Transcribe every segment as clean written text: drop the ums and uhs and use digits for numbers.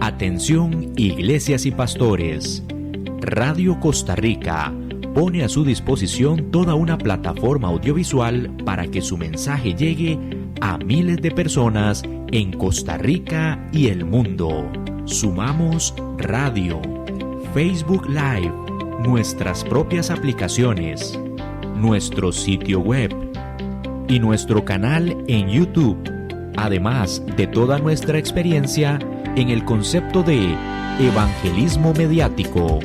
Atención, iglesias y pastores. Radio Costa Rica pone a su disposición toda una plataforma audiovisual para que su mensaje llegue a miles de personas en Costa Rica y el mundo. Sumamos radio, Facebook Live, nuestras propias aplicaciones, nuestro sitio web y nuestro canal en YouTube, además de toda nuestra experiencia en el concepto de evangelismo mediático,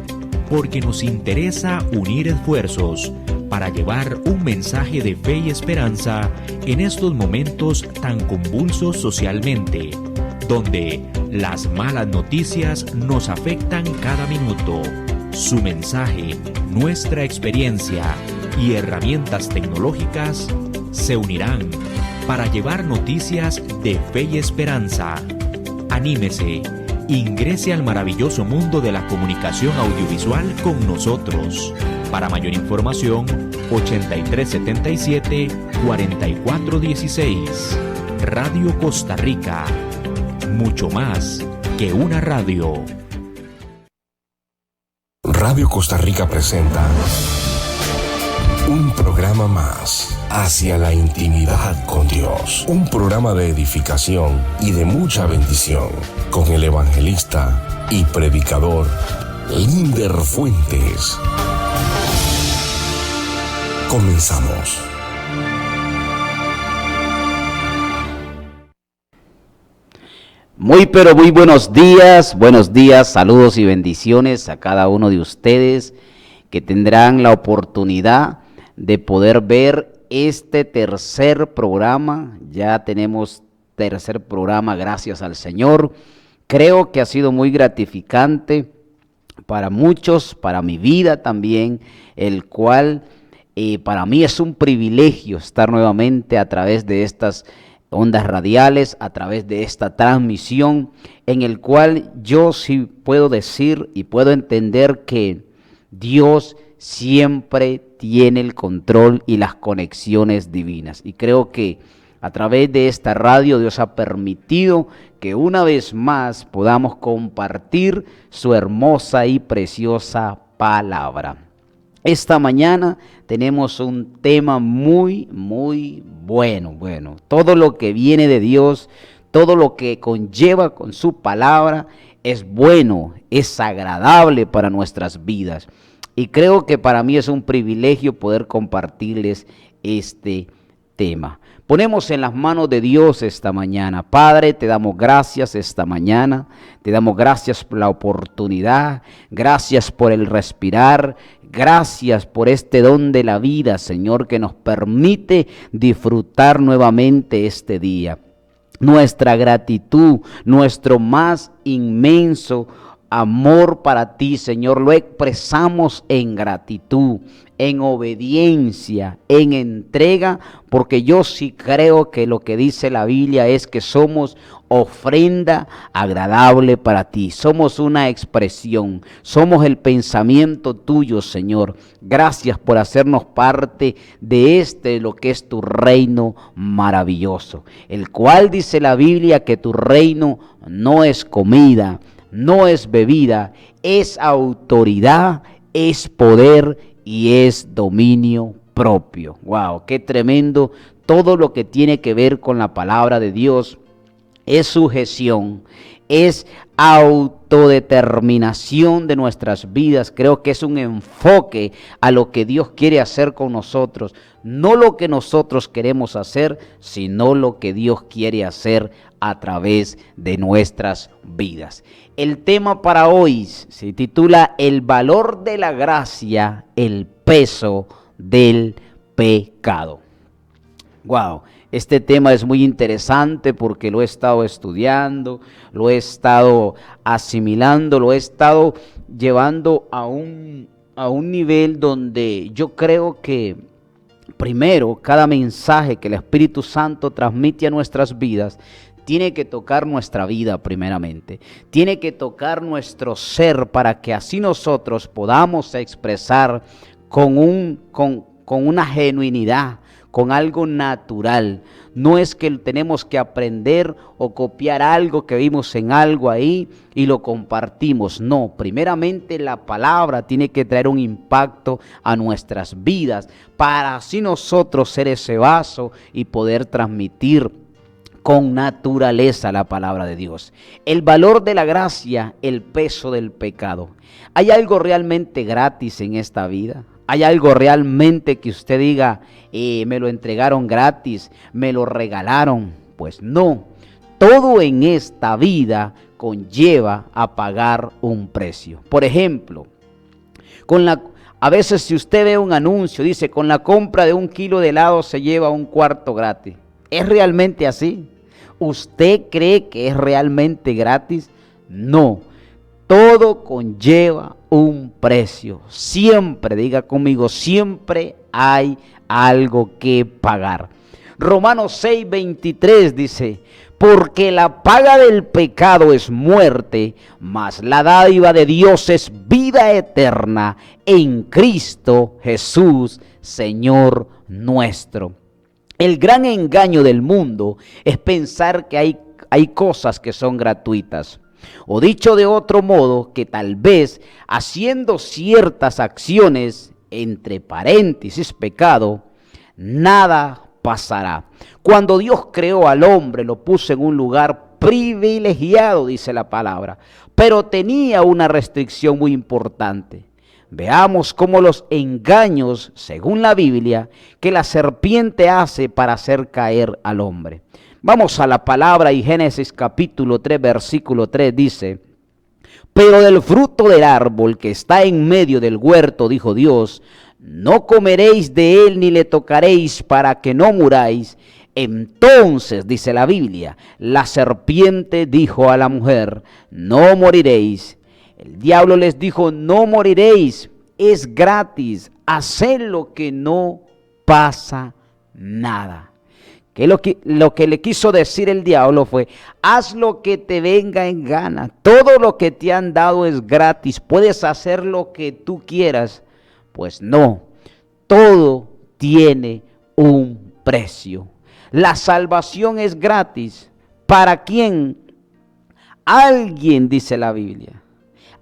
porque nos interesa unir esfuerzos para llevar un mensaje de fe y esperanza en estos momentos tan convulsos socialmente, donde las malas noticias nos afectan cada minuto. Su mensaje, nuestra experiencia y herramientas tecnológicas se unirán para llevar noticias de fe y esperanza. Anímese, ingrese al maravilloso mundo de la comunicación audiovisual con nosotros. Para mayor información, 8377-4416. Radio Costa Rica. Mucho más que una radio. Radio Costa Rica presenta un programa más hacia la intimidad con Dios. Un programa de edificación y de mucha bendición con el evangelista y predicador Linder Fuentes. Comenzamos. Muy buenos días, saludos y bendiciones a cada uno de ustedes que tendrán la oportunidad de poder ver este tercer programa. Ya tenemos tercer programa, gracias al Señor. Creo que ha sido muy gratificante para muchos, para mi vida también, el cual para mí es un privilegio estar nuevamente a través de estas ondas radiales, a través de esta transmisión, en el cual yo sí puedo decir y puedo entender que Dios siempre tiene el control y las conexiones divinas. Y creo que a través de esta radio Dios ha permitido que una vez más podamos compartir su hermosa y preciosa palabra. Esta mañana tenemos un tema muy bueno. Todo lo que viene de Dios, todo lo que conlleva con su palabra es bueno, es agradable para nuestras vidas. Y creo que para mí es un privilegio poder compartirles este tema. Ponemos en las manos de Dios esta mañana. Padre, te damos gracias esta mañana. Te damos gracias por la oportunidad. Gracias por el respirar. Gracias por este don de la vida, Señor, que nos permite disfrutar nuevamente este día. Nuestra gratitud, nuestro más inmenso amor para ti, Señor, lo expresamos en gratitud, en obediencia, en entrega, porque yo sí creo que lo que dice la Biblia es que somos ofrenda agradable para ti. Somos una expresión, somos el pensamiento tuyo, Señor. Gracias por hacernos parte de lo que es tu reino maravilloso, el cual dice la Biblia que tu reino no es comida, no es bebida, es autoridad, es poder y es dominio propio. ¡Wow! ¡Qué tremendo! Todo lo que tiene que ver con la palabra de Dios es sujeción, es autodeterminación de nuestras vidas. Creo que es un enfoque a lo que Dios quiere hacer con nosotros. No lo que nosotros queremos hacer, sino lo que Dios quiere hacer a través de nuestras vidas. El tema para hoy se titula El valor de la gracia, el peso del pecado. Wow, este tema es muy interesante porque lo he estado estudiando, lo he estado asimilando, lo he estado llevando a un nivel donde yo creo que primero cada mensaje que el Espíritu Santo transmite a nuestras vidas tiene que tocar nuestra vida primeramente, tiene que tocar nuestro ser para que así nosotros podamos expresar con una genuinidad, con algo natural. No es que tenemos que aprender o copiar algo que vimos en algo ahí y lo compartimos. No, primeramente la palabra tiene que traer un impacto a nuestras vidas para así nosotros ser ese vaso y poder transmitir con naturaleza la palabra de Dios. El valor de la gracia, el peso del pecado. ¿Hay algo realmente gratis en esta vida? ¿Hay algo realmente que usted diga, me lo entregaron gratis, me lo regalaron? Pues no. Todo en esta vida conlleva a pagar un precio. Por ejemplo, a veces si usted ve un anuncio, dice, con la compra de 1 kilo de helado se lleva 1/4 gratis. ¿Es realmente así? ¿Usted cree que es realmente gratis? No. Todo conlleva un precio. Siempre, diga conmigo, siempre hay algo que pagar. Romanos 6:23 dice, porque la paga del pecado es muerte, mas la dádiva de Dios es vida eterna en Cristo Jesús, Señor nuestro. El gran engaño del mundo es pensar que hay cosas que son gratuitas. O dicho de otro modo, que tal vez haciendo ciertas acciones, entre paréntesis pecado, nada pasará. Cuando Dios creó al hombre, lo puso en un lugar privilegiado, dice la palabra, pero tenía una restricción muy importante. Veamos cómo los engaños, según la Biblia, que la serpiente hace para hacer caer al hombre. Vamos a la palabra y Génesis capítulo 3, versículo 3 dice, pero del fruto del árbol que está en medio del huerto, dijo Dios, no comeréis de él ni le tocaréis para que no muráis. Entonces, dice la Biblia, la serpiente dijo a la mujer, no moriréis. El diablo les dijo, no moriréis, es gratis, haced lo que no pasa nada. Que lo que le quiso decir el diablo fue, haz lo que te venga en gana, todo lo que te han dado es gratis, puedes hacer lo que tú quieras. Pues no, todo tiene un precio. La salvación es gratis. ¿Para quién? Alguien, dice la Biblia,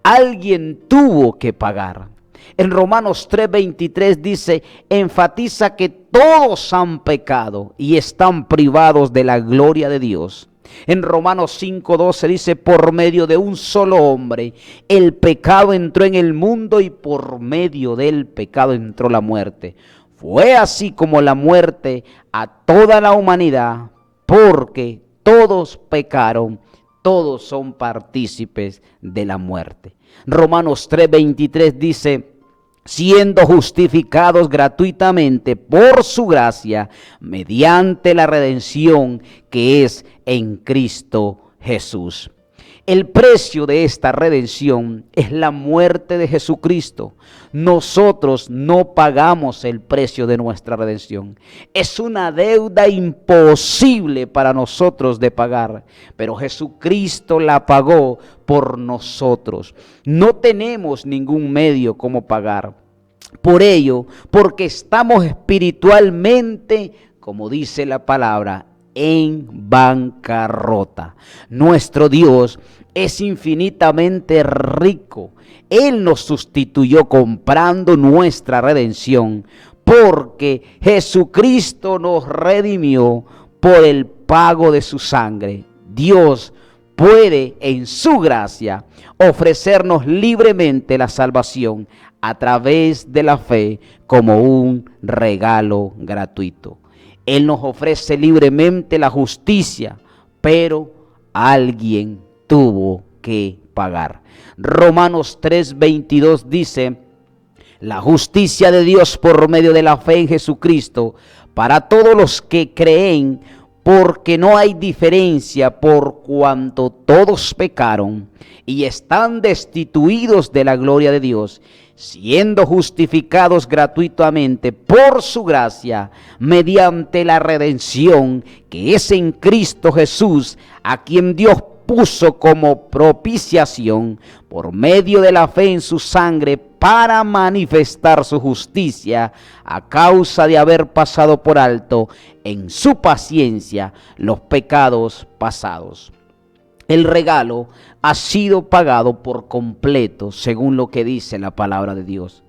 alguien tuvo que pagar. En Romanos 3:23 dice, enfatiza que todos han pecado y están privados de la gloria de Dios. En Romanos 5:12 dice, por medio de un solo hombre, el pecado entró en el mundo y por medio del pecado entró la muerte. Fue así como la muerte a toda la humanidad, porque todos pecaron, todos son partícipes de la muerte. Romanos 3:23 dice, siendo justificados gratuitamente por su gracia, mediante la redención que es en Cristo Jesús. El precio de esta redención es la muerte de Jesucristo. Nosotros no pagamos el precio de nuestra redención. Es una deuda imposible para nosotros de pagar, pero Jesucristo la pagó por nosotros. No tenemos ningún medio como pagar. Por ello, porque estamos espiritualmente, como dice la palabra, en bancarrota. Nuestro Dios es infinitamente rico. Él nos sustituyó comprando nuestra redención, porque Jesucristo nos redimió por el pago de su sangre. Dios puede en su gracia ofrecernos libremente la salvación a través de la fe como un regalo gratuito. Él nos ofrece libremente la justicia, pero alguien tuvo que pagar. Romanos 3:22 dice, la justicia de Dios por medio de la fe en Jesucristo para todos los que creen, porque no hay diferencia por cuanto todos pecaron y están destituidos de la gloria de Dios, siendo justificados gratuitamente por su gracia, mediante la redención que es en Cristo Jesús, a quien Dios puso como propiciación por medio de la fe en su sangre para manifestar su justicia a causa de haber pasado por alto en su paciencia los pecados pasados. El regalo ha sido pagado por completo, según lo que dice la palabra de Dios.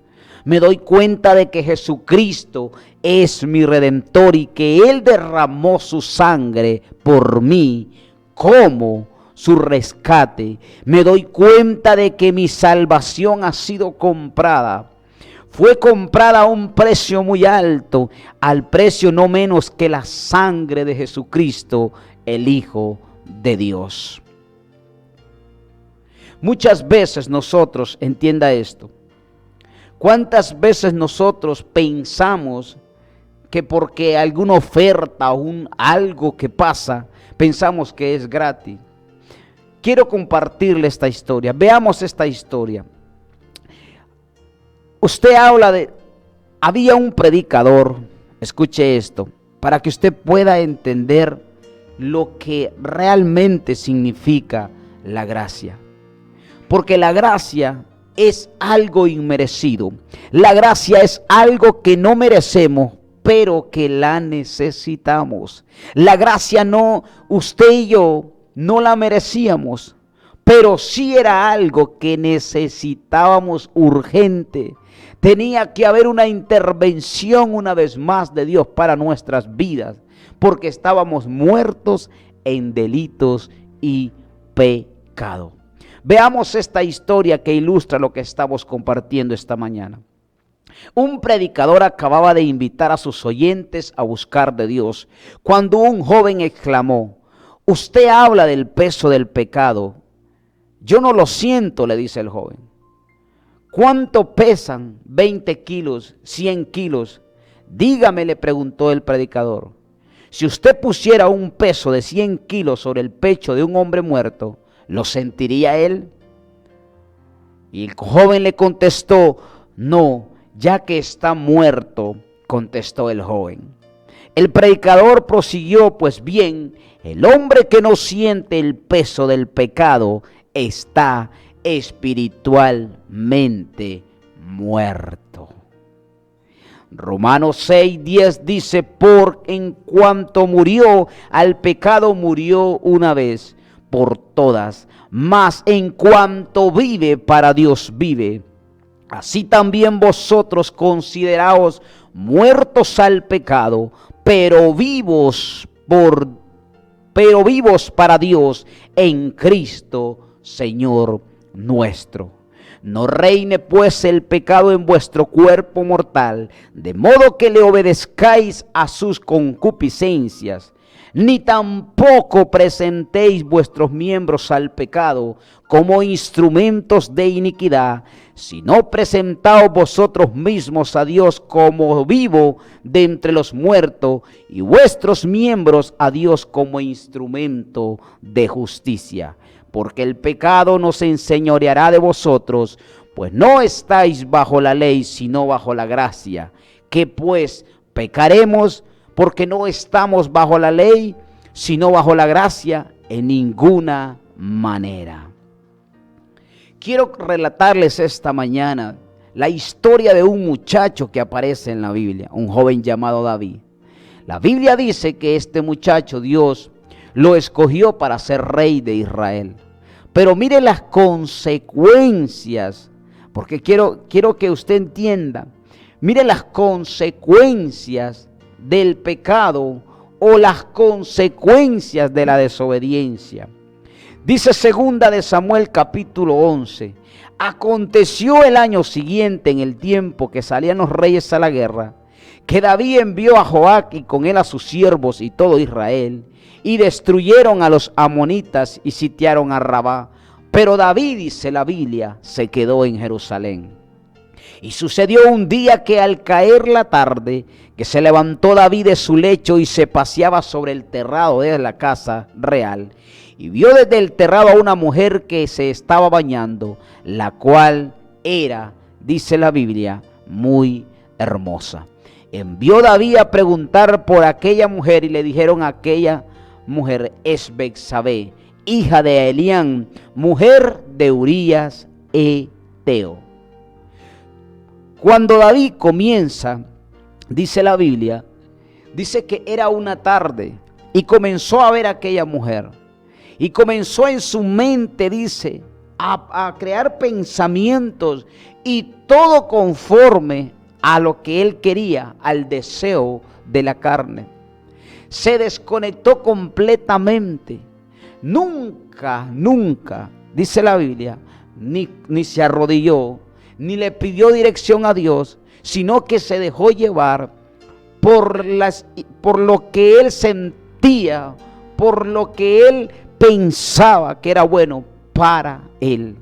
Me doy cuenta de que Jesucristo es mi Redentor y que Él derramó su sangre por mí como su rescate. Me doy cuenta de que mi salvación ha sido comprada. Fue comprada a un precio muy alto, al precio no menos que la sangre de Jesucristo, el Hijo de Dios. Muchas veces nosotros, entienda esto, ¿cuántas veces nosotros pensamos que porque alguna oferta o algo que pasa, pensamos que es gratis? Quiero compartirle esta historia. Veamos esta historia. Usted habla de, había un predicador, escuche esto, para que usted pueda entender lo que realmente significa la gracia. Porque la gracia es algo inmerecido. La gracia es algo que no merecemos, pero que la necesitamos. La gracia no, usted y yo no la merecíamos, pero sí era algo que necesitábamos urgente. Tenía que haber una intervención una vez más de Dios para nuestras vidas, porque estábamos muertos en delitos y pecado. Veamos esta historia que ilustra lo que estamos compartiendo esta mañana. Un predicador acababa de invitar a sus oyentes a buscar de Dios, cuando un joven exclamó: usted habla del peso del pecado. Yo no lo siento, le dice el joven. ¿Cuánto pesan 20 kilos, 100 kilos? Dígame, le preguntó el predicador. Si usted pusiera un peso de 100 kilos sobre el pecho de un hombre muerto, ¿lo sentiría él? Y el joven le contestó: no, ya que está muerto, contestó el joven. El predicador prosiguió: pues bien, el hombre que no siente el peso del pecado está espiritualmente muerto. Romanos 6:10 dice: por en cuanto murió al pecado, murió una vez por todas, mas en cuanto vive, para Dios vive. Así también vosotros consideraos muertos al pecado, pero vivos para Dios en Cristo Señor nuestro. No reine pues el pecado en vuestro cuerpo mortal, de modo que le obedezcáis a sus concupiscencias, ni tampoco presentéis vuestros miembros al pecado como instrumentos de iniquidad, sino presentaos vosotros mismos a Dios como vivo de entre los muertos, y vuestros miembros a Dios como instrumento de justicia. Porque el pecado no se enseñoreará de vosotros, pues no estáis bajo la ley, sino bajo la gracia. ¿Qué pues pecaremos? Porque no estamos bajo la ley, sino bajo la gracia, en ninguna manera. Quiero relatarles esta mañana la historia de un muchacho que aparece en la Biblia, un joven llamado David. La Biblia dice que este muchacho Dios lo escogió para ser rey de Israel. Pero mire las consecuencias, porque quiero que usted entienda, mire las consecuencias del pecado o las consecuencias de la desobediencia. Dice 2 de Samuel capítulo 11: aconteció el año siguiente, en el tiempo que salían los reyes a la guerra, que David envió a Joab y con él a sus siervos y todo Israel, y destruyeron a los amonitas y sitiaron a Rabá. Pero David, dice la Biblia, se quedó en Jerusalén. Y sucedió un día que al caer la tarde, que se levantó David de su lecho y se paseaba sobre el terrado de la casa real, y vio desde el terrado a una mujer que se estaba bañando, la cual era, dice la Biblia, muy hermosa. Envió David a preguntar por aquella mujer, y le dijeron: aquella mujer es Betsabé, hija de Elián, mujer de Urías Eteo. Cuando David comienza, dice la Biblia, dice que era una tarde y comenzó a ver a aquella mujer. Y comenzó en su mente, dice, a crear pensamientos y todo conforme a lo que él quería, al deseo de la carne. Se desconectó completamente. Nunca, dice la Biblia, ni se arrodilló, ni le pidió dirección a Dios, sino que se dejó llevar por lo que él sentía, por lo que él pensaba que era bueno para él.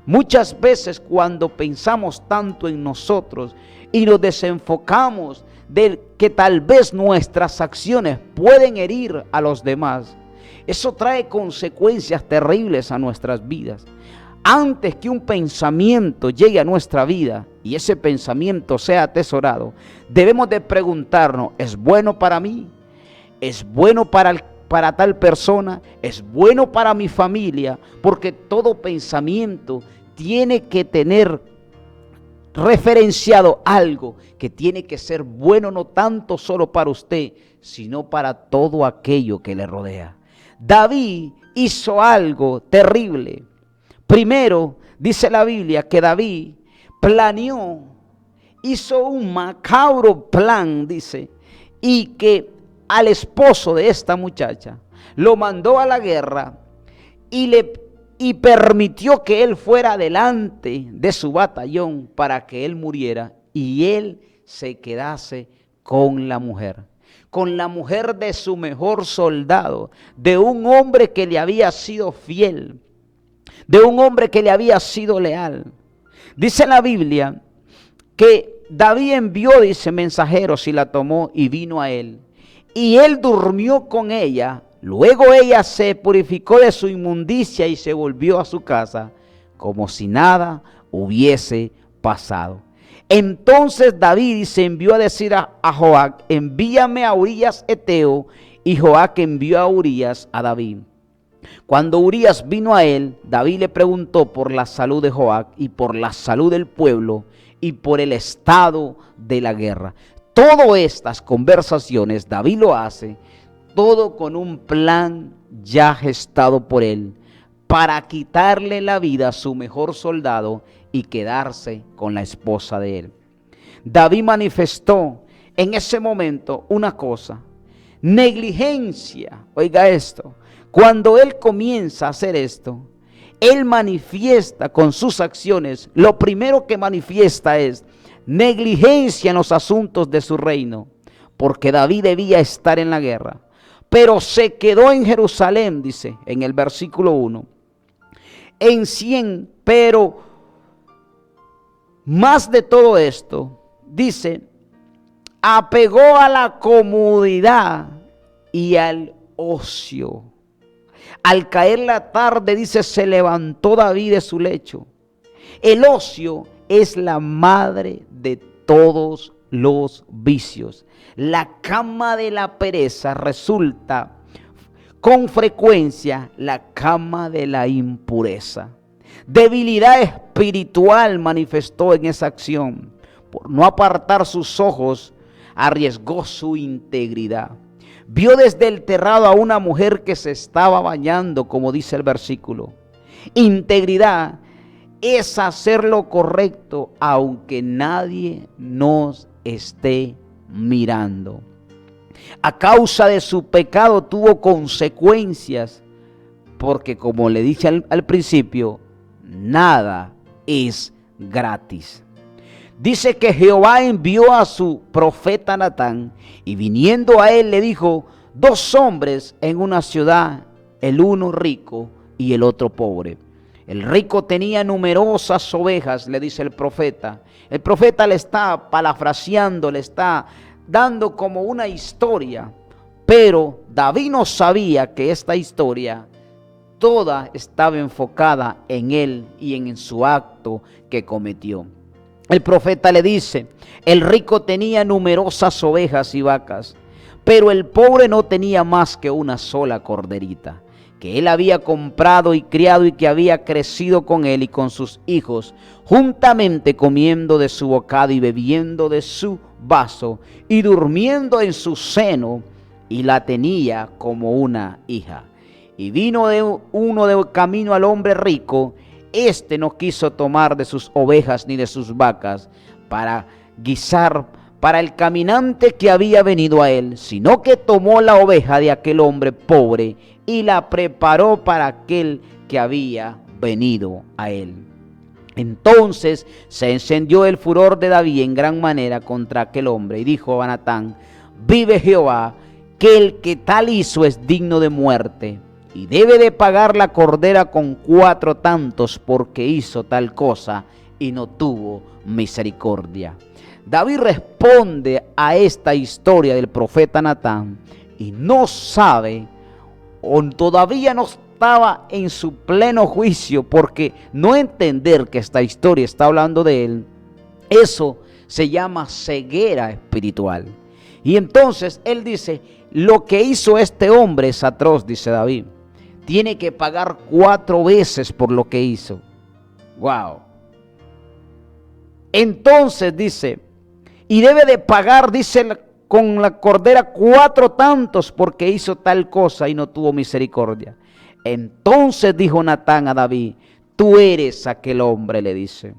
Muchas veces cuando pensamos tanto en nosotros y nos desenfocamos de que tal vez nuestras acciones pueden herir a los demás, eso trae consecuencias terribles a nuestras vidas. Antes que un pensamiento llegue a nuestra vida y ese pensamiento sea atesorado, debemos de preguntarnos, ¿es bueno para mí? ¿Es bueno para tal persona? ¿Es bueno para mi familia? Porque todo pensamiento tiene que tener referenciado algo que tiene que ser bueno, no tanto solo para usted, sino para todo aquello que le rodea. David hizo algo terrible. Primero, dice la Biblia que David planeó, hizo un macabro plan, dice, y que al esposo de esta muchacha lo mandó a la guerra y permitió que él fuera delante de su batallón para que él muriera y él se quedase con la mujer de su mejor soldado, de un hombre que le había sido fiel, de un hombre que le había sido leal. Dice la Biblia que David envió, dice, mensajeros y la tomó y vino a él. Y él durmió con ella. Luego ella se purificó de su inmundicia y se volvió a su casa como si nada hubiese pasado. Entonces David se envió a decir a Joab, envíame a Urías Eteo, y Joab envió a Urías a David. Cuando Urías vino a él, David le preguntó por la salud de Joab y por la salud del pueblo y por el estado de la guerra. Todas estas conversaciones David lo hace, todo con un plan ya gestado por él, para quitarle la vida a su mejor soldado y quedarse con la esposa de él. David manifestó en ese momento una cosa, negligencia. Oiga esto, cuando él comienza a hacer esto, él manifiesta con sus acciones, lo primero que manifiesta es negligencia en los asuntos de su reino, porque David debía estar en la guerra, pero se quedó en Jerusalén, dice en el versículo 1, en 100, pero más de todo esto, dice, apegó a la comodidad y al ocio. Al caer la tarde, dice, se levantó David de su lecho. El ocio es la madre de todos los vicios. La cama de la pereza resulta con frecuencia la cama de la impureza. Debilidad espiritual manifestó en esa acción. Por no apartar sus ojos, arriesgó su integridad. Vio desde el terrado a una mujer que se estaba bañando, como dice el versículo. Integridad es hacer lo correcto aunque nadie nos esté mirando. A causa de su pecado tuvo consecuencias, porque como le dije al principio, nada es gratis. Dice que Jehová envió a su profeta Natán y viniendo a él le dijo, 2 hombres en una ciudad, el uno rico y el otro pobre. El rico tenía numerosas ovejas, le dice el profeta. El profeta le está parafraseando, le está dando como una historia, pero David no sabía que esta historia toda estaba enfocada en él y en su acto que cometió. El profeta le dice, el rico tenía numerosas ovejas y vacas, pero el pobre no tenía más que una sola corderita, que él había comprado y criado y que había crecido con él y con sus hijos, juntamente comiendo de su bocado y bebiendo de su vaso y durmiendo en su seno, y la tenía como una hija. Y vino uno de camino al hombre rico. Este no quiso tomar de sus ovejas ni de sus vacas para guisar para el caminante que había venido a él, sino que tomó la oveja de aquel hombre pobre y la preparó para aquel que había venido a él. Entonces se encendió el furor de David en gran manera contra aquel hombre, y dijo a Natán: vive Jehová, que el que tal hizo es digno de muerte, y debe de pagar la cordera con 4 tantos, porque hizo tal cosa y no tuvo misericordia. David responde a esta historia del profeta Natán y no sabe, o todavía no estaba en su pleno juicio, porque no entender que esta historia está hablando de él, eso se llama ceguera espiritual. Y entonces él dice: lo que hizo este hombre es atroz, dice David. Tiene que pagar 4 veces por lo que hizo. Wow. Entonces dice, y debe de pagar, dice, con la cordera 4 tantos, porque hizo tal cosa y no tuvo misericordia. Entonces dijo Natán a David: tú eres aquel hombre, le dice.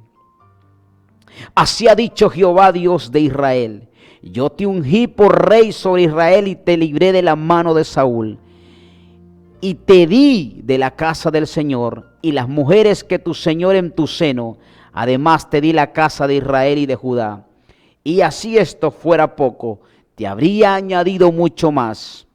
Así ha dicho Jehová, Dios de Israel: yo te ungí por rey sobre Israel y te libré de la mano de Saúl. Y te di de la casa del Señor y las mujeres que tu Señor en tu seno. Además te di la casa de Israel y de Judá. Y así esto fuera poco, te habría añadido mucho más.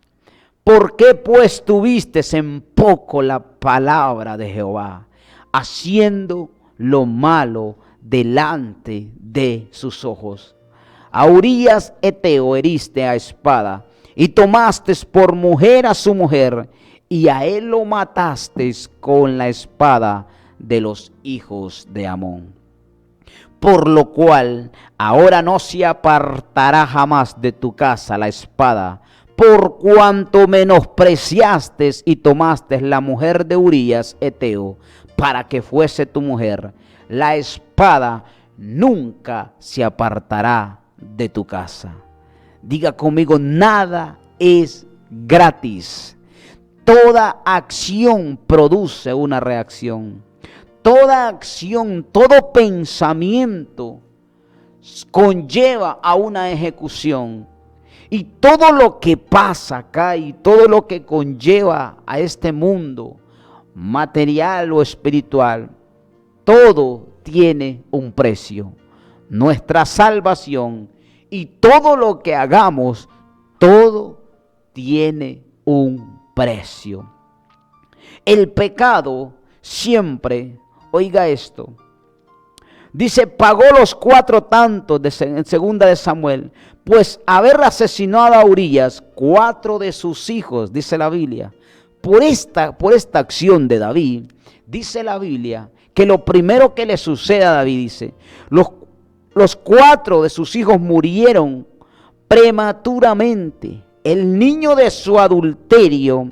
¿Por qué pues tuviste en poco la palabra de Jehová, haciendo lo malo delante de sus ojos? A Urías Eteo heriste a espada, y tomaste por mujer a su mujer, y a él lo mataste con la espada de los hijos de Amón. Por lo cual ahora no se apartará jamás de tu casa la espada, por cuanto menospreciaste y tomaste la mujer de Urías Eteo para que fuese tu mujer. La espada nunca se apartará de tu casa. Diga conmigo: nada es gratis. Toda acción produce una reacción. Toda acción, todo pensamiento conlleva a una ejecución. Y todo lo que pasa acá y todo lo que conlleva a este mundo, material o espiritual, todo tiene un precio. Nuestra salvación y todo lo que hagamos, todo tiene un precio. El pecado siempre, oiga esto, dice, pagó los 4 tantos en 2 de Samuel, pues haber asesinado a Urías, 4 de sus hijos, dice la Biblia, por esta acción de David, dice la Biblia, que lo primero que le sucede a David, dice, los 4 de sus hijos murieron prematuramente. El niño de su adulterio,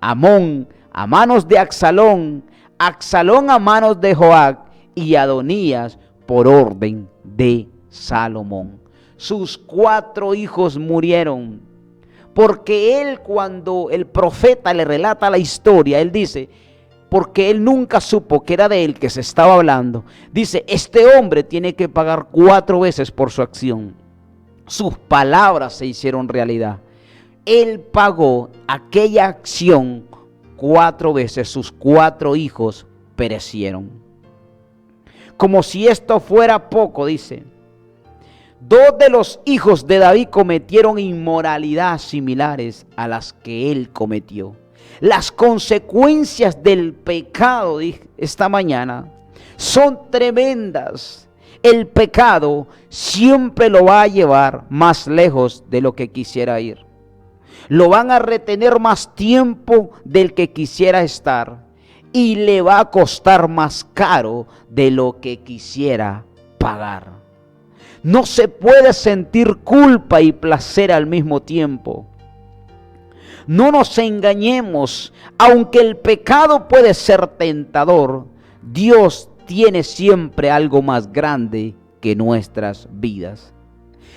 Amón, a manos de Absalón, Absalón a manos de Joab, y Adonías por orden de Salomón. Sus 4 hijos murieron, porque él, cuando el profeta le relata la historia, él dice, porque él nunca supo que era de él que se estaba hablando, dice, este hombre tiene que pagar 4 veces por su acción. Sus palabras se hicieron realidad. Él pagó aquella acción 4 veces, sus 4 hijos perecieron. Como si esto fuera poco, dice, 2 de los hijos de David cometieron inmoralidades similares a las que él cometió. Las consecuencias del pecado, esta mañana, son tremendas. El pecado siempre lo va a llevar más lejos de lo que quisiera ir. Lo van a retener más tiempo del que quisiera estar. Y le va a costar más caro de lo que quisiera pagar. No se puede sentir culpa y placer al mismo tiempo. No nos engañemos, aunque el pecado puede ser tentador, Dios tiene siempre algo más grande que nuestras vidas.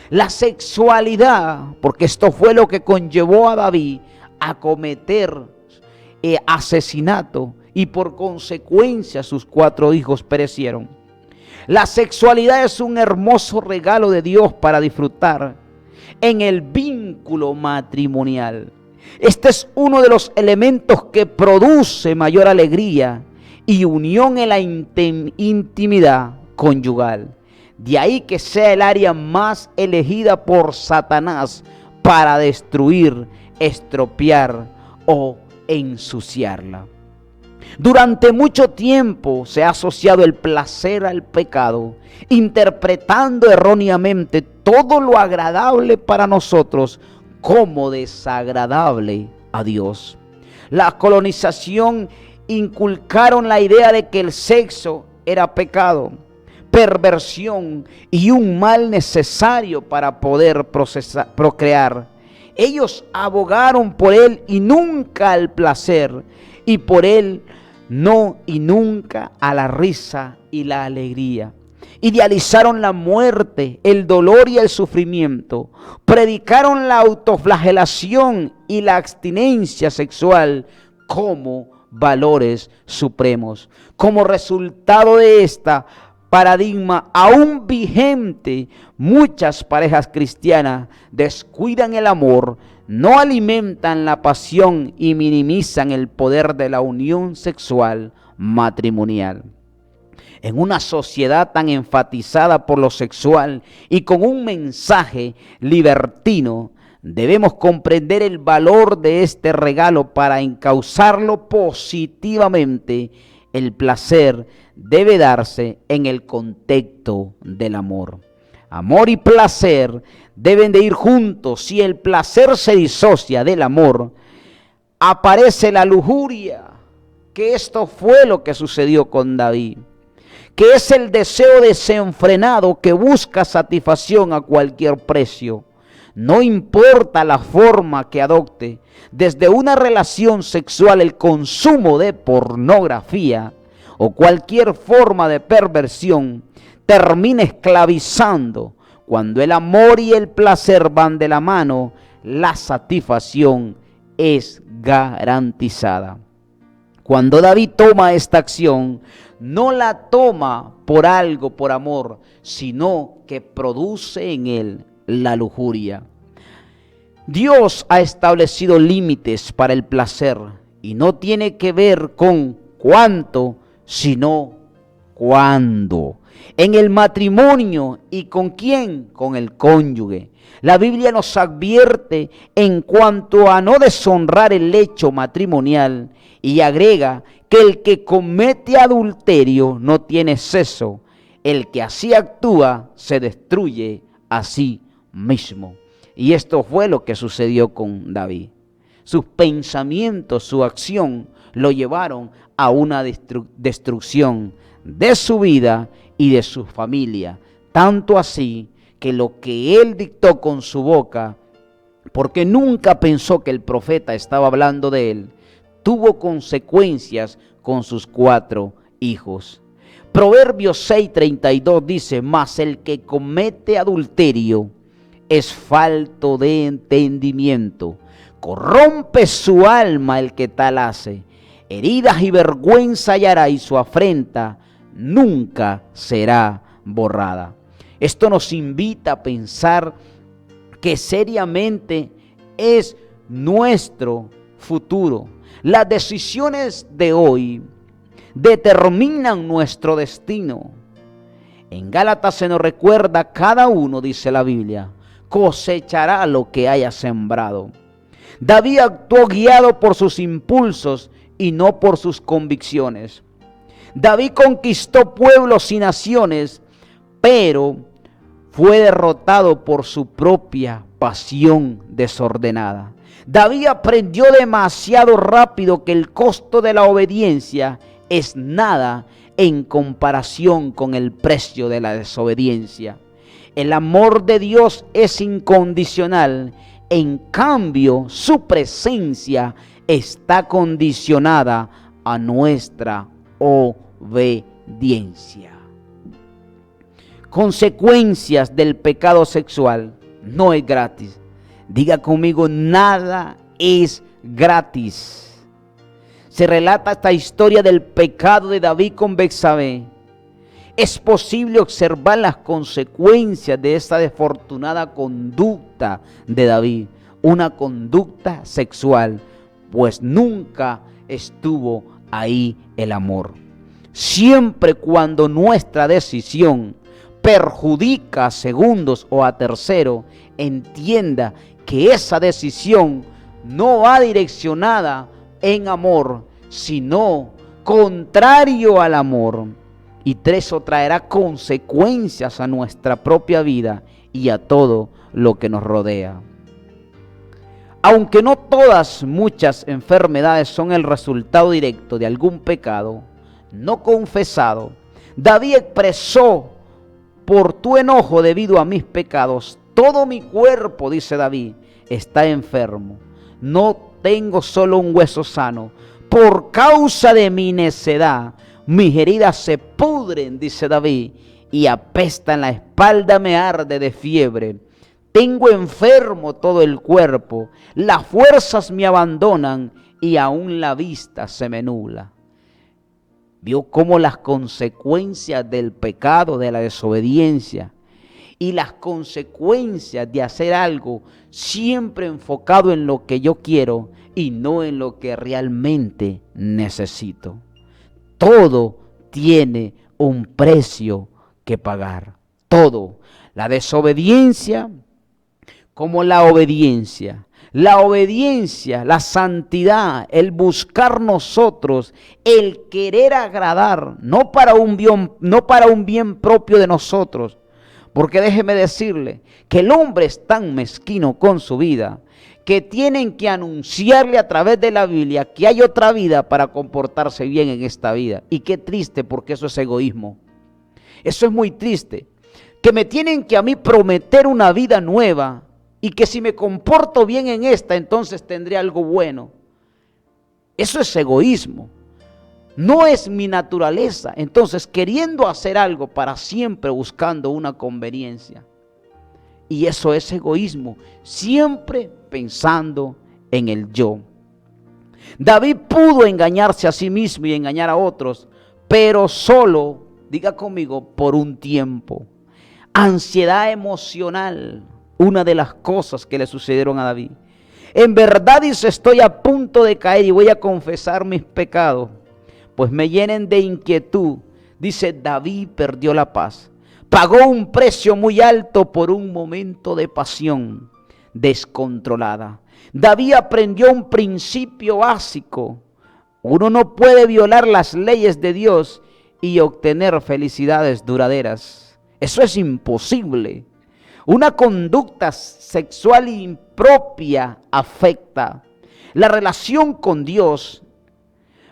La sexualidad, porque esto fue lo que conllevó a David a cometer asesinato, y por consecuencia sus 4 hijos perecieron. La sexualidad es un hermoso regalo de Dios para disfrutar en el vínculo matrimonial. Este es uno de los elementos que produce mayor alegría y unión en la intimidad conyugal. De ahí que sea el área más elegida por Satanás para destruir, estropear o ensuciarla. Durante mucho tiempo se ha asociado el placer al pecado, interpretando erróneamente todo lo agradable para nosotros como desagradable a Dios. La colonización inculcaron la idea de que el sexo era pecado, perversión y un mal necesario para poder procrear. Ellos abogaron por él y nunca al placer, y por él no y nunca a la risa y la alegría. Idealizaron la muerte, el dolor y el sufrimiento. Predicaron la autoflagelación y la abstinencia sexual como valores supremos. Como resultado de esta paradigma aún vigente, muchas parejas cristianas descuidan el amor, no alimentan la pasión y minimizan el poder de la unión sexual matrimonial. En una sociedad tan enfatizada por lo sexual y con un mensaje libertino, debemos comprender el valor de este regalo para encauzarlo positivamente. El placer debe darse en el contexto del amor. Amor y placer deben de ir juntos. Si el placer se disocia del amor, aparece la lujuria, que esto fue lo que sucedió con David, que es el deseo desenfrenado que busca satisfacción a cualquier precio. No importa la forma que adopte, desde una relación sexual, el consumo de pornografía o cualquier forma de perversión, termina esclavizando. Cuando el amor y el placer van de la mano, la satisfacción es garantizada. Cuando David toma esta acción, no la toma por algo, por amor, sino que produce en él la lujuria. Dios ha establecido límites para el placer y no tiene que ver con cuánto, sino cuándo. En el matrimonio, ¿y con quién? Con el cónyuge. La Biblia nos advierte en cuanto a no deshonrar el lecho matrimonial y agrega que el que comete adulterio no tiene sexo. El que así actúa se destruye a sí mismo. Y esto fue lo que sucedió con David. Sus pensamientos, su acción lo llevaron a una destrucción de su vida y de su familia. Tanto así que lo que él dictó con su boca, porque nunca pensó que el profeta estaba hablando de él, tuvo consecuencias con sus 4 hijos. Proverbios 6:32 dice: mas el que comete adulterio es falto de entendimiento, corrompe su alma el que tal hace, heridas y vergüenza hallará y su afrenta nunca será borrada. Esto nos invita a pensar que seriamente es nuestro futuro. Las decisiones de hoy determinan nuestro destino. En Gálatas se nos recuerda: cada uno, dice la Biblia, cosechará lo que haya sembrado. David actuó guiado por sus impulsos y no por sus convicciones. David conquistó pueblos y naciones, pero fue derrotado por su propia pasión desordenada. David aprendió demasiado rápido que el costo de la obediencia es nada en comparación con el precio de la desobediencia. El amor de Dios es incondicional En cambio, su presencia está condicionada a nuestra obediencia. Consecuencias del pecado sexual. No es gratis. Diga conmigo, nada es gratis. Se relata esta historia del pecado de David con Betsabé. Es posible observar las consecuencias de esta desafortunada conducta de David, una conducta sexual, pues nunca estuvo ahí el amor. Siempre cuando nuestra decisión perjudica a segundos o a terceros, entienda que esa decisión no va direccionada en amor, sino contrario al amor. Y eso traerá consecuencias a nuestra propia vida y a todo lo que nos rodea. Aunque no todas, muchas enfermedades son el resultado directo de algún pecado no confesado, David expresó: por tu enojo debido a mis pecados, todo mi cuerpo, dice David, está enfermo. No tengo solo un hueso sano. Por causa de mi necedad, mis heridas se pudren, dice David, y apestan la espalda, me arde de fiebre. Tengo enfermo todo el cuerpo, las fuerzas me abandonan y aún la vista se me nubla. Vio cómo las consecuencias del pecado, de la desobediencia y las consecuencias de hacer algo siempre enfocado en lo que yo quiero y no en lo que realmente necesito. Todo tiene un precio que pagar. Todo. La desobediencia como la obediencia. La obediencia, la santidad, el buscar nosotros, el querer agradar, no para un bien propio de nosotros. Porque déjeme decirle que el hombre es tan mezquino con su vida que tienen que anunciarle a través de la Biblia que hay otra vida para comportarse bien en esta vida. Y qué triste, porque eso es egoísmo. Eso es muy triste. Que me tienen que a mí prometer una vida nueva y que si me comporto bien en esta, entonces tendré algo bueno. Eso es egoísmo. No es mi naturaleza. Entonces, queriendo hacer algo para siempre buscando una conveniencia. Y eso es egoísmo. Siempre pensando en el yo. David pudo engañarse a sí mismo y engañar a otros, pero solo, diga conmigo, por un tiempo. Ansiedad emocional, una de las cosas que le sucedieron a David. En verdad, dice, estoy a punto de caer y voy a confesar mis pecados, pues me llenen de inquietud. Dice, David perdió la paz. Pagó un precio muy alto por un momento de pasión descontrolada. David aprendió un principio básico. Uno no puede violar las leyes de Dios y obtener felicidades duraderas. Eso es imposible. Una conducta sexual impropia afecta la relación con Dios.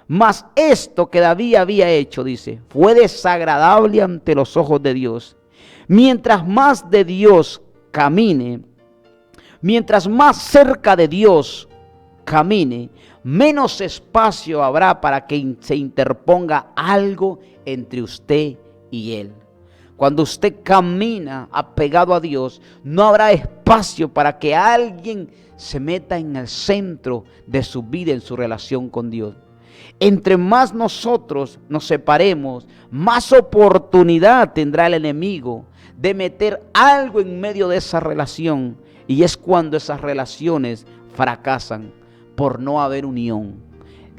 Mas esto que David había hecho, dice, fue desagradable ante los ojos de Dios. Mientras más de Dios camine, mientras más cerca de Dios camine, menos espacio habrá para que se interponga algo entre usted y Él. Cuando usted camina apegado a Dios, no habrá espacio para que alguien se meta en el centro de su vida, en su relación con Dios. Entre más nosotros nos separemos, más oportunidad tendrá el enemigo de meter algo en medio de esa relación. Y es cuando esas relaciones fracasan por no haber unión.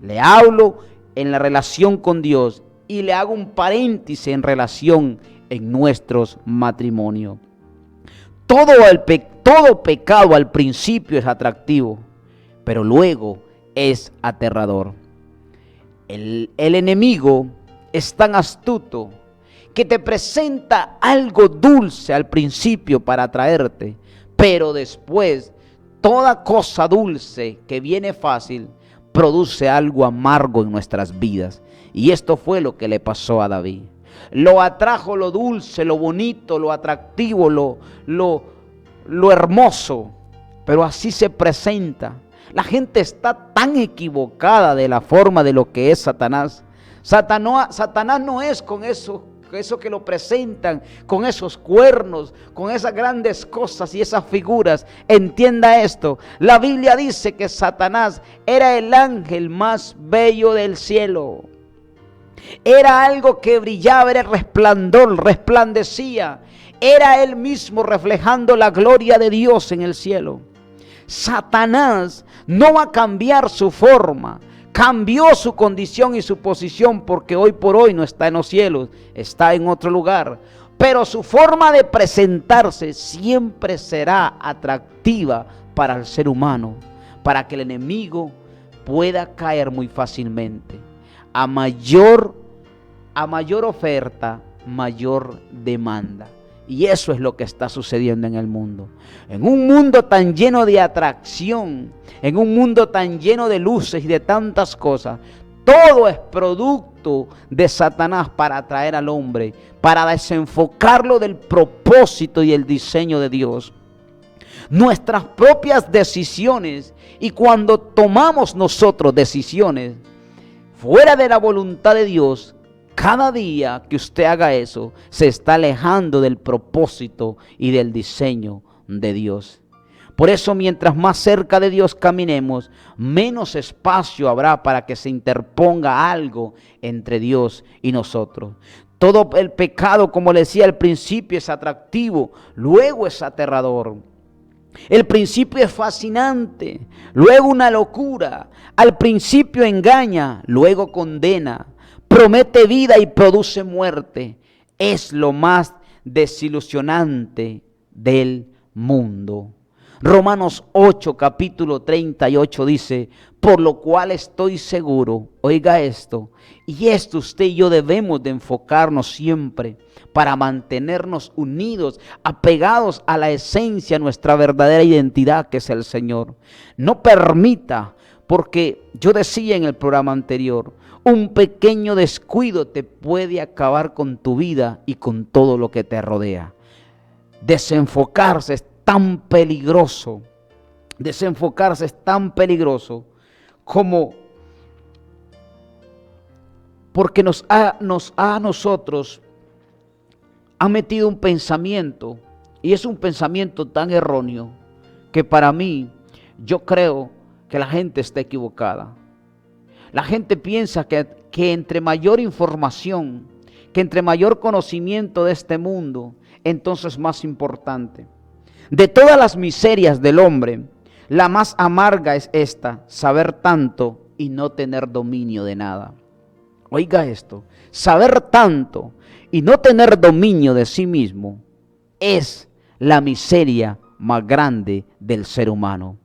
Le hablo en la relación con Dios y le hago un paréntesis en relación en nuestros matrimonios. Todo pecado al principio es atractivo, pero luego es aterrador. El enemigo es tan astuto que te presenta algo dulce al principio para atraerte, pero después toda cosa dulce que viene fácil produce algo amargo en nuestras vidas. Y esto fue lo que le pasó a David. Lo atrajo lo dulce, lo bonito, lo atractivo, lo hermoso. pero así se presenta. La gente está tan equivocada de la forma de lo que es Satanás. Satanás no es con eso que lo presentan, con esos cuernos, con esas grandes cosas y esas figuras. Entienda esto. La Biblia dice que Satanás era el ángel más bello del cielo. Era algo que brillaba, era resplandor, resplandecía. Era él mismo reflejando la gloria de Dios en el cielo. Satanás no va a cambiar su forma. Cambió su condición y su posición porque hoy por hoy no está en los cielos, está en otro lugar. Pero su forma de presentarse siempre será atractiva para el ser humano, para que el enemigo pueda caer muy fácilmente. A mayor oferta, mayor demanda. Y eso es lo que está sucediendo en el mundo. En un mundo tan lleno de atracción, en un mundo tan lleno de luces y de tantas cosas, todo es producto de Satanás para atraer al hombre, para desenfocarlo del propósito y el diseño de Dios. Nuestras propias decisiones, y cuando tomamos nosotros decisiones fuera de la voluntad de Dios, cada día que usted haga eso, se está alejando del propósito y del diseño de Dios. Por eso, mientras más cerca de Dios caminemos, menos espacio habrá para que se interponga algo entre Dios y nosotros. Todo el pecado, como le decía al principio, es atractivo, luego es aterrador. El principio es fascinante, luego una locura. Al principio engaña, luego condena. Promete vida y produce muerte. Es lo más desilusionante del mundo. Romanos 8, capítulo 38 dice: por lo cual estoy seguro, oiga esto, y esto usted y yo debemos de enfocarnos siempre para mantenernos unidos, apegados a la esencia, nuestra verdadera identidad que es el Señor. No permita, porque yo decía en el programa anterior, un pequeño descuido te puede acabar con tu vida y con todo lo que te rodea. Desenfocarse es tan peligroso. Desenfocarse es tan peligroso como porque a nosotros ha metido un pensamiento, y es un pensamiento tan erróneo que para mí, yo creo que la gente está equivocada. La gente piensa que entre mayor información, que entre mayor conocimiento de este mundo, entonces más importante. De todas las miserias del hombre, la más amarga es esta: saber tanto y no tener dominio de nada. Oiga esto: saber tanto y no tener dominio de sí mismo es la miseria más grande del ser humano.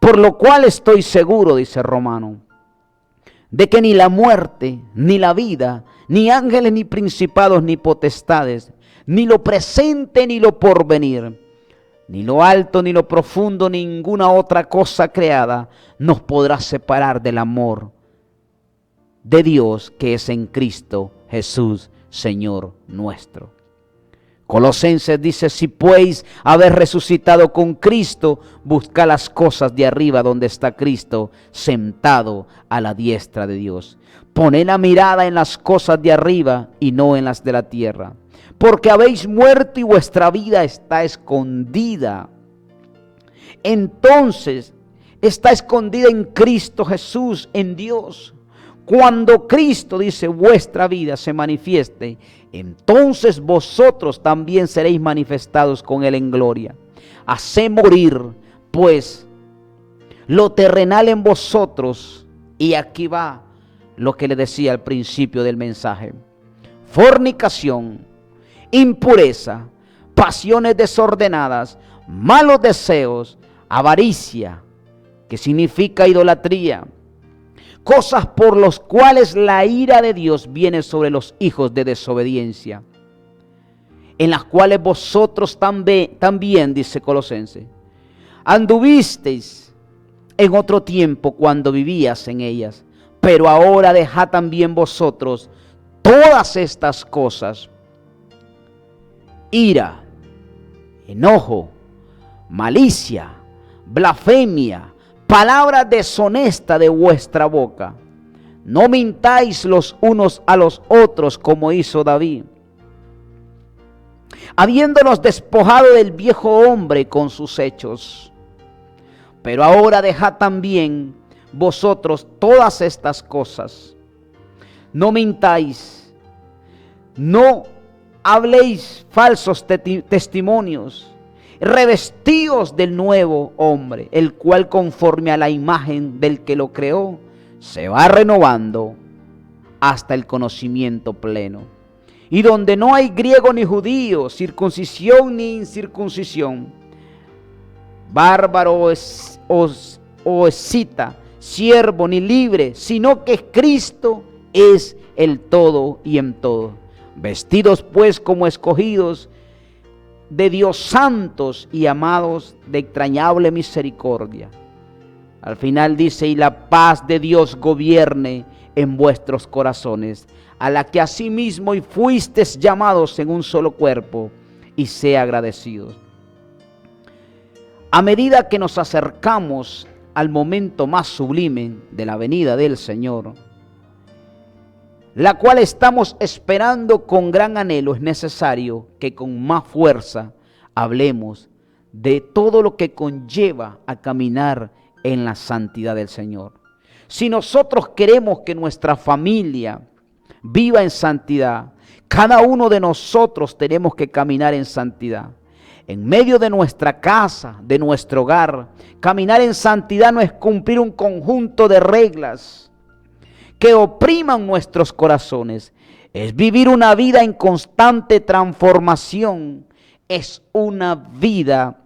Por lo cual estoy seguro, dice Romano, de que ni la muerte, ni la vida, ni ángeles, ni principados, ni potestades, ni lo presente, ni lo porvenir, ni lo alto, ni lo profundo, ninguna otra cosa creada nos podrá separar del amor de Dios que es en Cristo Jesús, Señor nuestro. Colosenses dice: si pues haber resucitado con Cristo, busca las cosas de arriba donde está Cristo, sentado a la diestra de Dios. Poned la mirada en las cosas de arriba y no en las de la tierra, porque habéis muerto y vuestra vida está escondida. Entonces, está escondida en Cristo Jesús, en Dios. Cuando Cristo, dice, vuestra vida se manifieste, entonces vosotros también seréis manifestados con Él en gloria. Haced morir, pues, lo terrenal en vosotros. Y aquí va lo que le decía al principio del mensaje: fornicación, impureza, pasiones desordenadas, malos deseos, avaricia, que significa idolatría, cosas por las cuales la ira de Dios viene sobre los hijos de desobediencia, en las cuales vosotros también, dice Colosenses, anduvisteis en otro tiempo cuando vivías en ellas, pero ahora dejad también vosotros todas estas cosas: ira, enojo, malicia, blasfemia, palabra deshonesta de vuestra boca. No mintáis los unos a los otros como hizo David, habiéndonos despojado del viejo hombre con sus hechos. Pero ahora dejad también vosotros todas estas cosas. No mintáis, no habléis falsos testimonios, revestíos del nuevo hombre, el cual conforme a la imagen del que lo creó, se va renovando hasta el conocimiento pleno. Y donde no hay griego ni judío, circuncisión ni incircuncisión, bárbaro o escita, siervo ni libre, sino que Cristo es el todo y en todo. Vestidos pues como escogidos de Dios, santos y amados de entrañable misericordia. Al final dice, y la paz de Dios gobierne en vuestros corazones, a la que asimismo y fuisteis llamados en un solo cuerpo, y sea agradecidos. A medida que nos acercamos al momento más sublime de la venida del Señor, la cual estamos esperando con gran anhelo, es necesario que con más fuerza hablemos de todo lo que conlleva a caminar en la santidad del Señor. Si nosotros queremos que nuestra familia viva en santidad, cada uno de nosotros tenemos que caminar en santidad. En medio de nuestra casa, de nuestro hogar, caminar en santidad no es cumplir un conjunto de reglas que opriman nuestros corazones. Es vivir una vida en constante transformación. Es una vida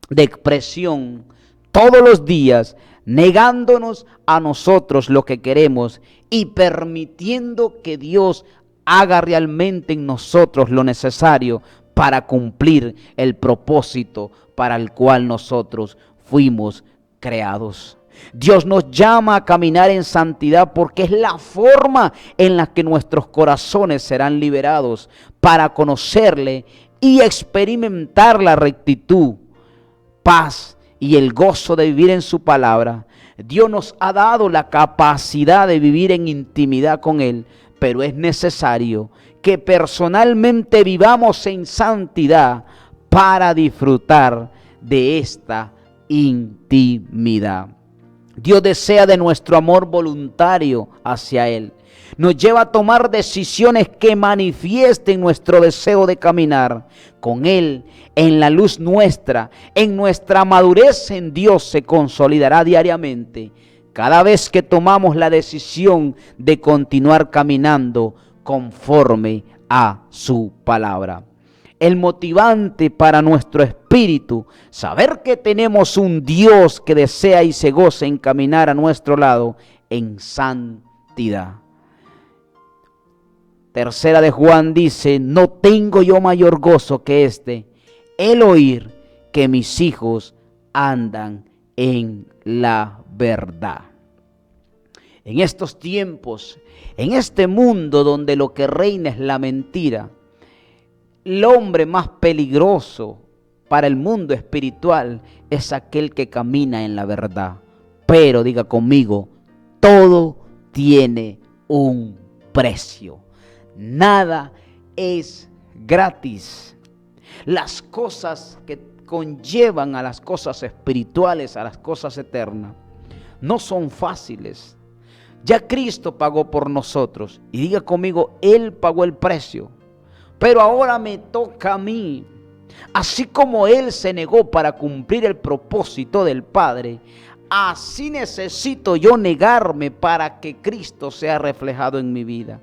de expresión todos los días, negándonos a nosotros lo que queremos y permitiendo que Dios haga realmente en nosotros lo necesario para cumplir el propósito para el cual nosotros fuimos creados. Dios nos llama a caminar en santidad porque es la forma en la que nuestros corazones serán liberados para conocerle y experimentar la rectitud, paz y el gozo de vivir en su palabra. Dios nos ha dado la capacidad de vivir en intimidad con Él, pero es necesario que personalmente vivamos en santidad para disfrutar de esta intimidad. Dios desea de nuestro amor voluntario hacia Él. Nos lleva a tomar decisiones que manifiesten nuestro deseo de caminar con Él en la luz nuestra. En nuestra madurez en Dios se consolidará diariamente cada vez que tomamos la decisión de continuar caminando conforme a su palabra. El motivante para nuestro espíritu, saber que tenemos un Dios que desea y se goza en caminar a nuestro lado en santidad. Tercera de Juan dice, no tengo yo mayor gozo que el oír que mis hijos andan en la verdad. En estos tiempos, en este mundo donde lo que reina es la mentira, el hombre más peligroso para el mundo espiritual es aquel que camina en la verdad. Pero diga conmigo, todo tiene un precio. Nada es gratis. Las cosas que conllevan a las cosas espirituales, a las cosas eternas, no son fáciles. Ya Cristo pagó por nosotros. Y diga conmigo, Él pagó el precio. Pero ahora me toca a mí. Así como Él se negó para cumplir el propósito del Padre, así necesito yo negarme para que Cristo sea reflejado en mi vida.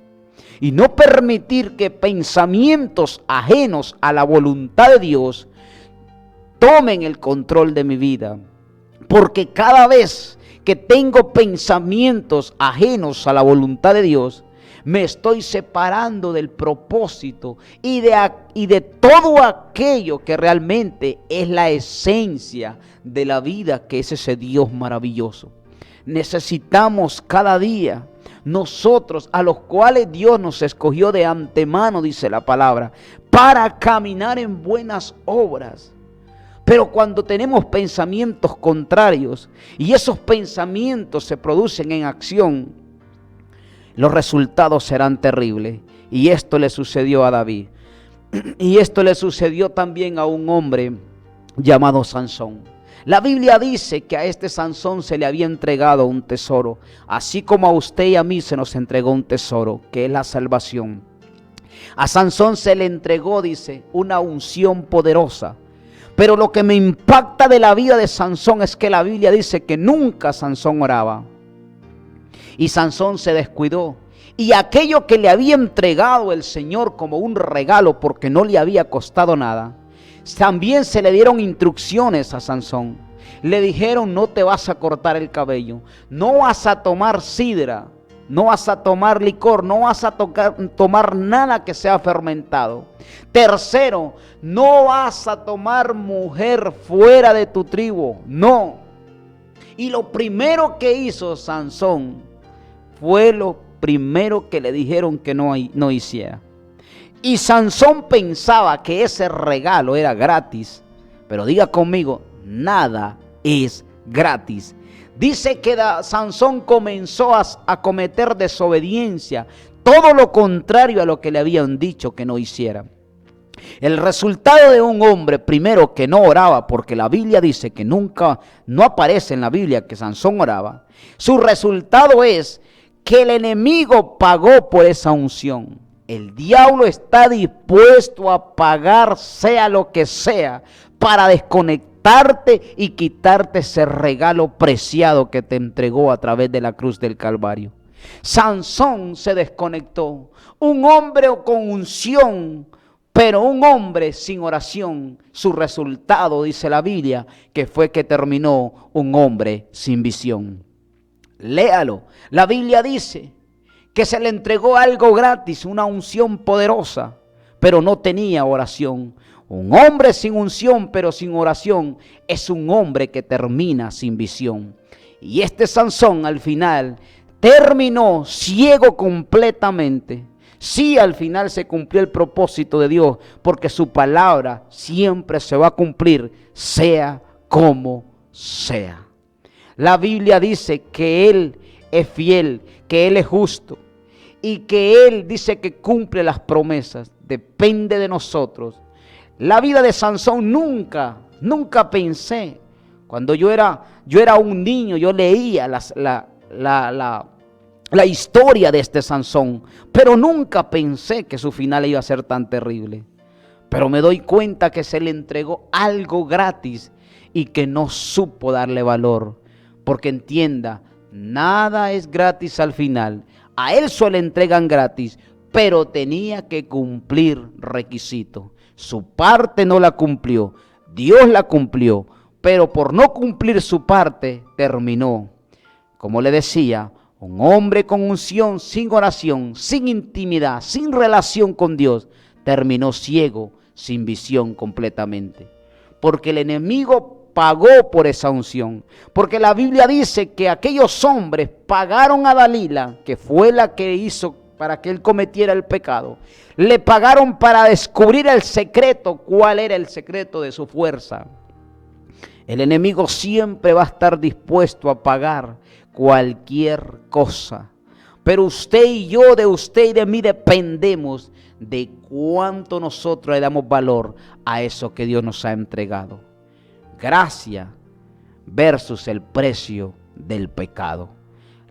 Y no permitir que pensamientos ajenos a la voluntad de Dios tomen el control de mi vida. Porque cada vez que tengo pensamientos ajenos a la voluntad de Dios, me estoy separando del propósito y de todo aquello que realmente es la esencia de la vida, que es ese Dios maravilloso. Necesitamos cada día nosotros, a los cuales Dios nos escogió de antemano, dice la palabra, para caminar en buenas obras, Pero cuando tenemos pensamientos contrarios y esos pensamientos se producen en acción, los resultados serán terribles. Y esto le sucedió a David. Y esto le sucedió también a un hombre llamado Sansón. La Biblia dice que a este Sansón se le había entregado un tesoro, así como a usted y a mí se nos entregó un tesoro, que es la salvación. A Sansón se le entregó, dice, una unción poderosa. Pero lo que me impacta de la vida de Sansón es que la Biblia dice que nunca Sansón oraba. Y Sansón se descuidó. Y aquello que le había entregado el Señor como un regalo porque no le había costado nada, también se le dieron instrucciones a Sansón. Le dijeron: no te vas a cortar el cabello, no vas a tomar sidra, no vas a tomar licor, no vas a tomar nada que sea fermentado. Tercero, no vas a tomar mujer fuera de tu tribu, no. Y lo primero que hizo Sansón fue lo primero que le dijeron que no hiciera. Y Sansón pensaba que ese regalo era gratis. Pero diga conmigo, nada es gratis. Dice que Sansón comenzó a cometer desobediencia, todo lo contrario a lo que le habían dicho que no hiciera. El resultado de un hombre, primero, que no oraba, porque la Biblia dice que nunca, no aparece en la Biblia que Sansón oraba. Su resultado es que el enemigo pagó por esa unción. El diablo está dispuesto a pagar sea lo que sea para desconectarte y quitarte ese regalo preciado que te entregó a través de la cruz del Calvario. Sansón se desconectó, un hombre con unción, pero un hombre sin oración. Su resultado, dice la Biblia, que fue que terminó un hombre sin visión. Léalo, la Biblia dice que se le entregó algo gratis, una unción poderosa, pero no tenía oración. Un hombre sin unción, pero sin oración, es un hombre que termina sin visión. Y este Sansón al final terminó ciego completamente. Sí, al final se cumplió el propósito de Dios, porque su palabra siempre se va a cumplir, sea como sea. La Biblia dice que Él es fiel, que Él es justo y que Él dice que cumple las promesas. Depende de nosotros. La vida de Sansón nunca pensé. Cuando yo era un niño, yo leía la historia de este Sansón, pero nunca pensé que su final iba a ser tan terrible. Pero me doy cuenta que se le entregó algo gratis y que no supo darle valor. Porque entienda, nada es gratis al final. A él se le entregan gratis, pero tenía que cumplir requisitos. Su parte no la cumplió, Dios la cumplió, pero por no cumplir su parte terminó, como le decía, un hombre con unción, sin oración, sin intimidad, sin relación con Dios, terminó ciego, sin visión completamente. Porque el enemigo pagó por esa unción. Porque la Biblia dice que aquellos hombres pagaron a Dalila, que fue la que hizo para que él cometiera el pecado. Le pagaron para descubrir el secreto. ¿Cuál era el secreto de su fuerza? El enemigo siempre va a estar dispuesto a pagar cualquier cosa. Pero usted y yo, de usted y de mí, dependemos de cuánto nosotros le damos valor a eso que Dios nos ha entregado. Gracia versus el precio del pecado.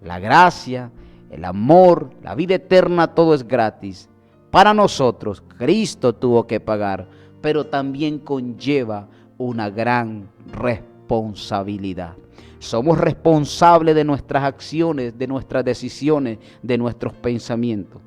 La gracia, el amor, la vida eterna, todo es gratis. Para nosotros, Cristo tuvo que pagar, pero también conlleva una gran responsabilidad. Somos responsables de nuestras acciones, de nuestras decisiones, de nuestros pensamientos.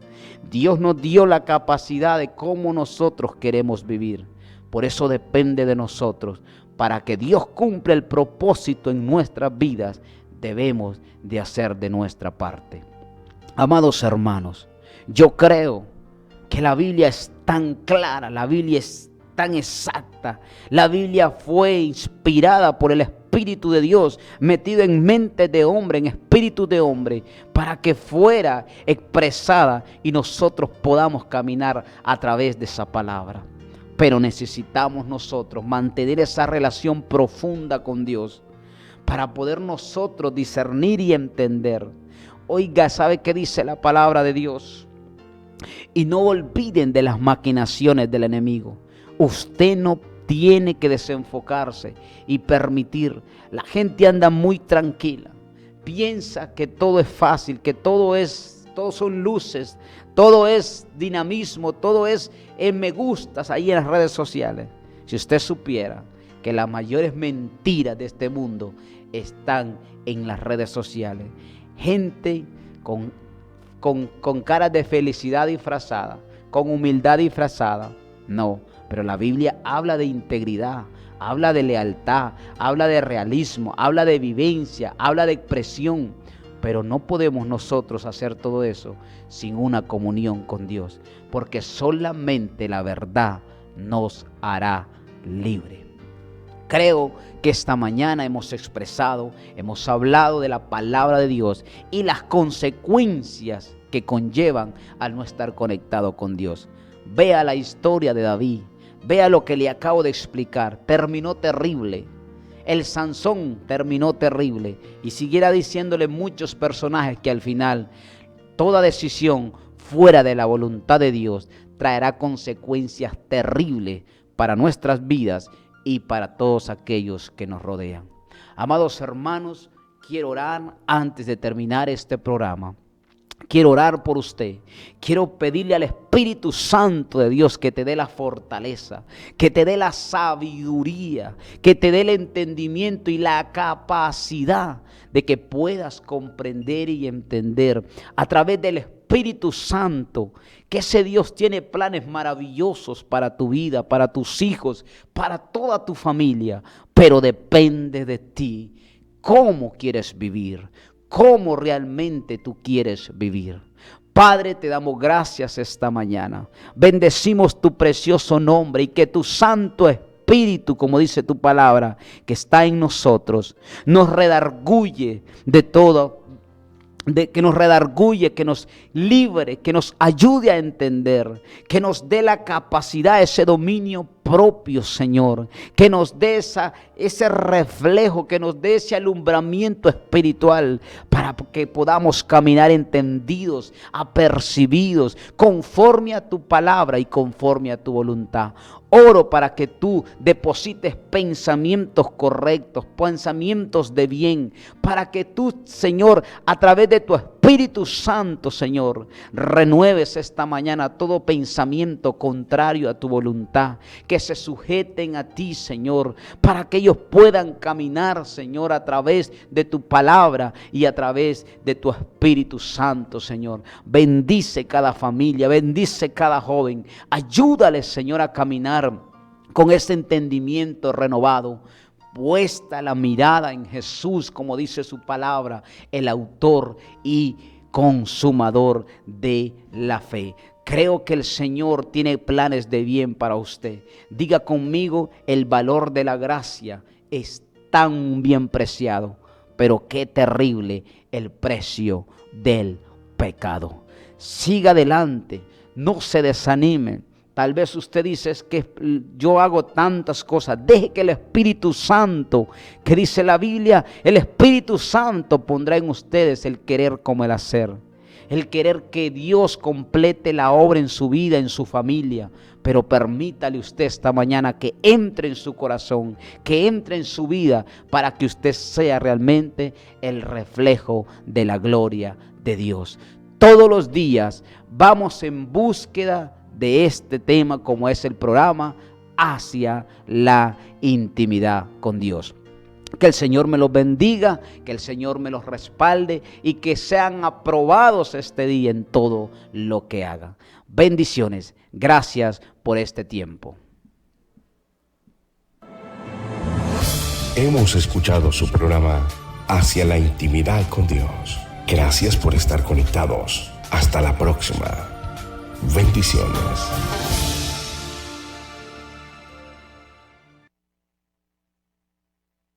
Dios nos dio la capacidad de cómo nosotros queremos vivir. Por eso depende de nosotros. Para que Dios cumpla el propósito en nuestras vidas, debemos de hacer de nuestra parte. Amados hermanos, yo creo que la Biblia es tan clara, la Biblia es tan exacta. La Biblia fue inspirada por el Espíritu de Dios, metido en mente de hombre, en espíritu de hombre, para que fuera expresada y nosotros podamos caminar a través de esa palabra. pero necesitamos nosotros mantener esa relación profunda con Dios para poder nosotros discernir y entender. Oiga, ¿sabe qué dice la palabra de Dios? Y no olviden de las maquinaciones del enemigo. Usted no tiene que desenfocarse y permitir. La gente anda muy tranquila. Piensa que todo es fácil, que todo son luces, todo es dinamismo, todo es me gustas ahí en las redes sociales. Si usted supiera que las mayores mentiras de este mundo están en las redes sociales. Gente con caras de felicidad disfrazada, con humildad disfrazada. No, pero la Biblia habla de integridad, habla de lealtad, habla de realismo, habla de vivencia, habla de expresión. Pero no podemos nosotros hacer todo eso sin una comunión con Dios, porque solamente la verdad nos hará libre. Creo que esta mañana hemos expresado, hemos hablado de la palabra de Dios y las consecuencias que conllevan al no estar conectado con Dios. Vea la historia de David, vea lo que le acabo de explicar, terminó terrible. El Sansón terminó terrible, y siguiera diciéndole muchos personajes que al final toda decisión fuera de la voluntad de Dios traerá consecuencias terribles para nuestras vidas y para todos aquellos que nos rodean. Amados hermanos, quiero orar antes de terminar este programa. Quiero orar por usted. Quiero pedirle al Espíritu Santo de Dios que te dé la fortaleza, que te dé la sabiduría, que te dé el entendimiento y la capacidad de que puedas comprender y entender a través del Espíritu Santo que ese Dios tiene planes maravillosos para tu vida, para tus hijos, para toda tu familia, pero depende de ti cómo quieres vivir, cómo realmente tú quieres vivir. Padre, te damos gracias esta mañana. Bendecimos tu precioso nombre y que tu Santo Espíritu, como dice tu palabra, que está en nosotros, nos redarguye de todo, que nos redarguye, que nos libre, que nos ayude a entender, que nos dé la capacidad, ese dominio propio, Señor, que nos dé ese reflejo, que nos dé ese alumbramiento espiritual para que podamos caminar entendidos, apercibidos, conforme a tu palabra y conforme a tu voluntad. Oro para que tú deposites pensamientos correctos, pensamientos de bien, para que tú, Señor, a través de tu Espíritu Santo, Señor, renueves esta mañana todo pensamiento contrario a tu voluntad, que se sujeten a ti, Señor, para que ellos puedan caminar, Señor, a través de tu palabra y a través de tu Espíritu Santo, Señor. Bendice cada familia, bendice cada joven, ayúdales, Señor, a caminar con ese entendimiento renovado, puesta la mirada en Jesús, como dice su palabra, el autor y consumador de la fe. Creo que el Señor tiene planes de bien para usted. Diga conmigo, el valor de la gracia es tan bien preciado, pero qué terrible el precio del pecado. Siga adelante, no se desanime. Tal vez usted dice, es que yo hago tantas cosas. Deje que el Espíritu Santo, que dice la Biblia, el Espíritu Santo pondrá en ustedes el querer como el hacer. El querer que Dios complete la obra en su vida, en su familia. Pero permítale usted esta mañana que entre en su corazón, que entre en su vida, para que usted sea realmente el reflejo de la gloria de Dios. Todos los días vamos en búsqueda de este tema, como es el programa Hacia la Intimidad con Dios. Que el Señor me los bendiga, que el Señor me los respalde y que sean aprobados este día en todo lo que hagan. Bendiciones. Gracias por este tiempo. Hemos escuchado su programa Hacia la Intimidad con Dios. Gracias por estar conectados. Hasta la próxima. Bendiciones.